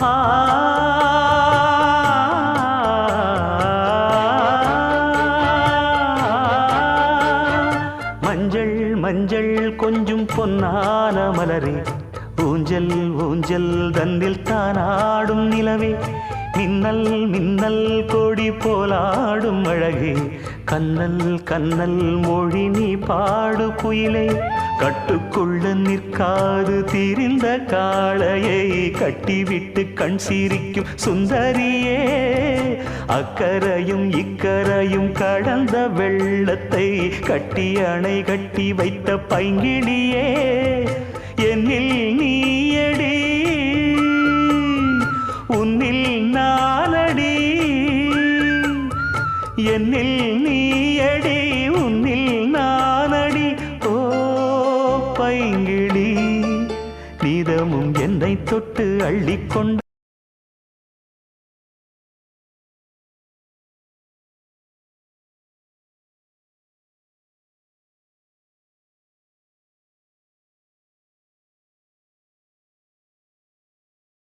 ஆ மஞ்சள் மஞ்சள் கொஞ்சம் பொன்னான மலரே, ஊஞ்சல் ஊஞ்சல் தன்னில் தானாடும் நிலவே, மின்னல் மின்னல் கொடி போலாடும் அழகே, கண்ணல் கண்ணல் மொழி நீ பாடு குயிலே, கட்டுக்குள்ள நிற்காது திரிந்த காளையை கட்டிவிட்டு கண் சிரிக்கும் சுந்தரியே, அக்கரையும் இக்கரையும் கடந்த வெள்ளத்தை கட்டி அணை கட்டி வைத்த பைங்கிளியே, என்னில் நீயடி உன்னில் நானடி, என்னில் நீயடி உன்னில் நானடி. ஓ பைங்கிளி, நீதமும் என்னை தொட்டு அள்ளிக்கொண்டு